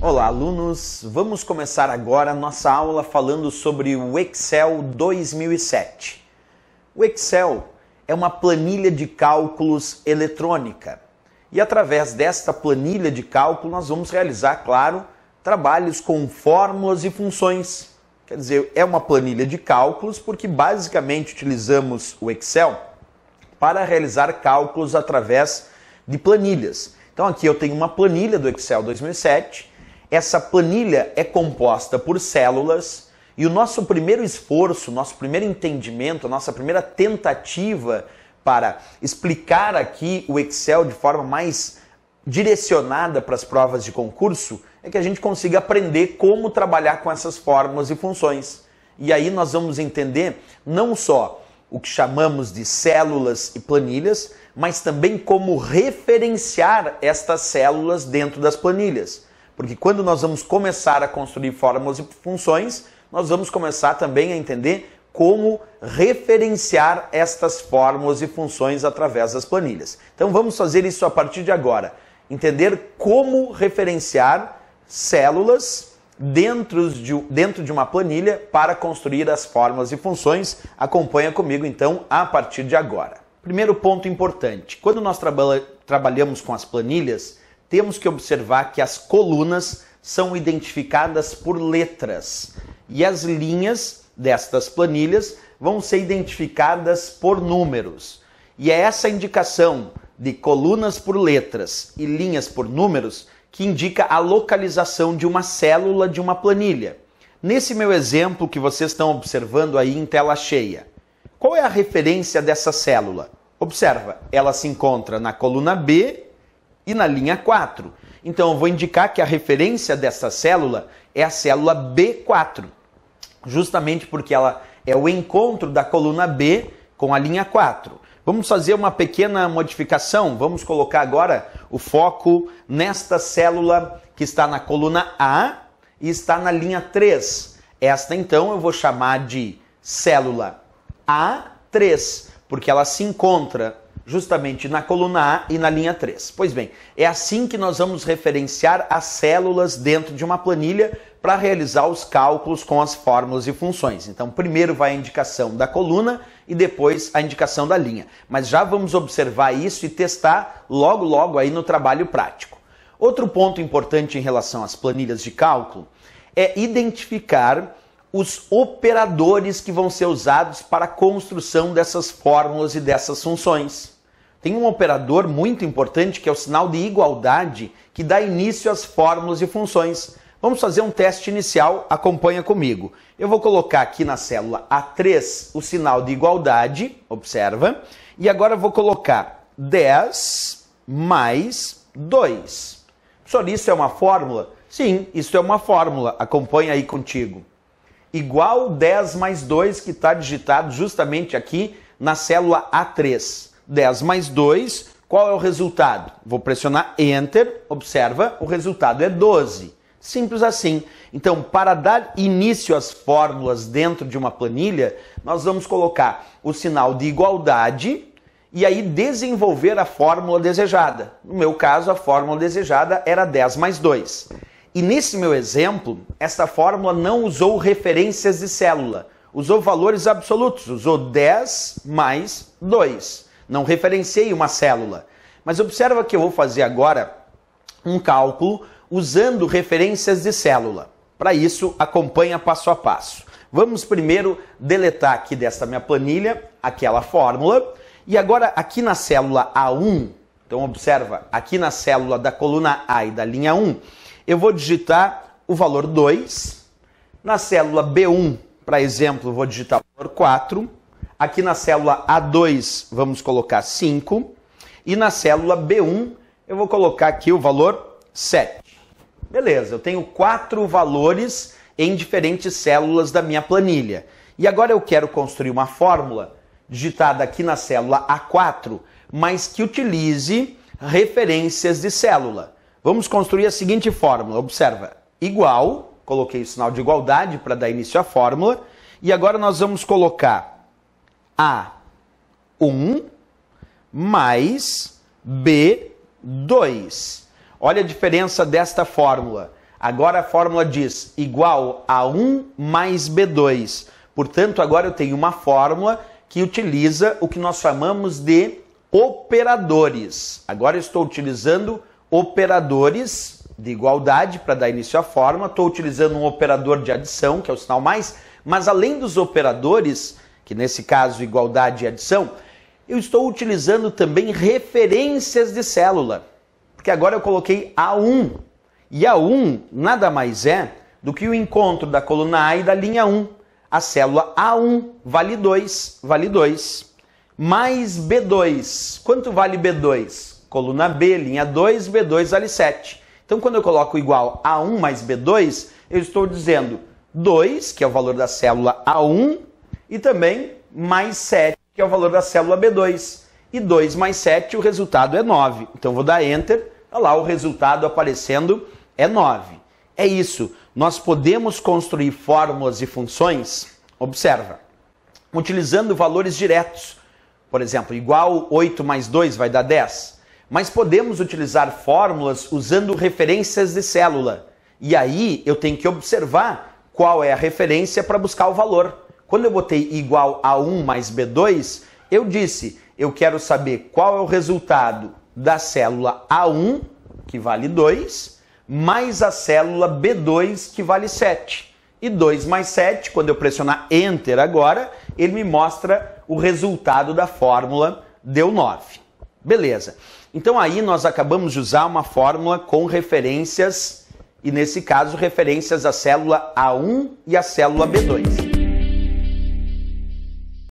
Olá, alunos! Vamos começar agora a nossa aula falando sobre o Excel 2007. O Excel é uma planilha de cálculos eletrônica e através desta planilha de cálculo nós vamos realizar, claro, trabalhos com fórmulas e funções. Quer dizer, é uma planilha de cálculos porque basicamente utilizamos o Excel para realizar cálculos através de planilhas. Então aqui eu tenho uma planilha do Excel 2007. Essa planilha é composta por células e o nosso primeiro esforço, nosso primeiro entendimento, a nossa primeira tentativa para explicar aqui o Excel de forma mais direcionada para as provas de concurso é que a gente consiga aprender como trabalhar com essas fórmulas e funções. E aí nós vamos entender não só o que chamamos de células e planilhas, mas também como referenciar estas células dentro das planilhas. Porque quando nós vamos começar a construir fórmulas e funções, nós vamos começar também a entender como referenciar estas fórmulas e funções através das planilhas. Então vamos fazer isso a partir de agora. Entender como referenciar células dentro de uma planilha para construir as fórmulas e funções. Acompanha comigo então a partir de agora. Primeiro ponto importante, quando nós trabalhamos com as planilhas, temos que observar que as colunas são identificadas por letras e as linhas destas planilhas vão ser identificadas por números. E é essa indicação de colunas por letras e linhas por números que indica a localização de uma célula de uma planilha. Nesse meu exemplo que vocês estão observando aí em tela cheia, qual é a referência dessa célula? Observa, ela se encontra na coluna B e na linha 4. Então eu vou indicar que a referência dessa célula é a célula B4, justamente porque ela é o encontro da coluna B com a linha 4. Vamos fazer uma pequena modificação, vamos colocar agora o foco nesta célula que está na coluna A e está na linha 3. Esta então eu vou chamar de célula A3, porque ela se encontra justamente na coluna A e na linha 3. Pois bem, é assim que nós vamos referenciar as células dentro de uma planilha para realizar os cálculos com as fórmulas e funções. Então, primeiro vai a indicação da coluna e depois a indicação da linha. Mas já vamos observar isso e testar logo aí no trabalho prático. Outro ponto importante em relação às planilhas de cálculo é identificar os operadores que vão ser usados para a construção dessas fórmulas e dessas funções. Tem um operador muito importante que é o sinal de igualdade que dá início às fórmulas e funções. Vamos fazer um teste inicial, acompanha comigo. Eu vou colocar aqui na célula A3 o sinal de igualdade, observa, e agora eu vou colocar 10 mais 2. Professor, isso é uma fórmula? Sim, isso é uma fórmula, acompanha aí contigo. Igual 10 mais 2, que está digitado justamente aqui na célula A3. 10 mais 2, qual é o resultado? Vou pressionar Enter, observa, o resultado é 12. Simples assim. Então, para dar início às fórmulas dentro de uma planilha, nós vamos colocar o sinal de igualdade e aí desenvolver a fórmula desejada. No meu caso, a fórmula desejada era 10 mais 2. E nesse meu exemplo, essa fórmula não usou referências de célula, usou valores absolutos, usou 10 mais 2. Não referenciei uma célula. Mas observa que eu vou fazer agora um cálculo usando referências de célula. Para isso, acompanha passo a passo. Vamos primeiro deletar aqui desta minha planilha aquela fórmula. E agora aqui na célula A1, então observa, aqui na célula da coluna A e da linha 1, eu vou digitar o valor 2. Na célula B1, para exemplo, vou digitar o valor 4. Aqui na célula A2, vamos colocar 5. E na célula B1, eu vou colocar aqui o valor 7. Beleza, eu tenho 4 valores em diferentes células da minha planilha. E agora eu quero construir uma fórmula digitada aqui na célula A4, mas que utilize referências de célula. Vamos construir a seguinte fórmula, observa, igual, coloquei o sinal de igualdade para dar início à fórmula, e agora nós vamos colocar A1 mais B2. Olha a diferença desta fórmula. Agora a fórmula diz igual a 1 mais B2. Portanto, agora eu tenho uma fórmula que utiliza o que nós chamamos de operadores. Agora eu estou utilizando operadores de igualdade para dar início à fórmula. Estou utilizando um operador de adição, que é o sinal mais, mas além dos operadores, que nesse caso igualdade e adição, eu estou utilizando também referências de célula. Porque agora eu coloquei A1. E A1 nada mais é do que o encontro da coluna A e da linha 1. A célula A1 vale 2, mais B2. Quanto vale B2? Coluna B, linha 2, B2 vale 7. Então, quando eu coloco igual a 1 mais B2, eu estou dizendo 2, que é o valor da célula A1, e também mais 7, que é o valor da célula B2. E 2 mais 7, o resultado é 9. Então, vou dar Enter, olha lá o resultado aparecendo é 9. É isso. Nós podemos construir fórmulas e funções, observa, utilizando valores diretos. Por exemplo, igual 8 mais 2 vai dar 10. Mas podemos utilizar fórmulas usando referências de célula. E aí eu tenho que observar qual é a referência para buscar o valor. Quando eu botei igual a 1 mais B2, eu disse, eu quero saber qual é o resultado da célula A1, que vale 2, mais a célula B2, que vale 7. E 2 mais 7, quando eu pressionar Enter agora, ele me mostra o resultado da fórmula, deu 9. Beleza. Então aí nós acabamos de usar uma fórmula com referências, e nesse caso referências à célula A1 e à célula B2.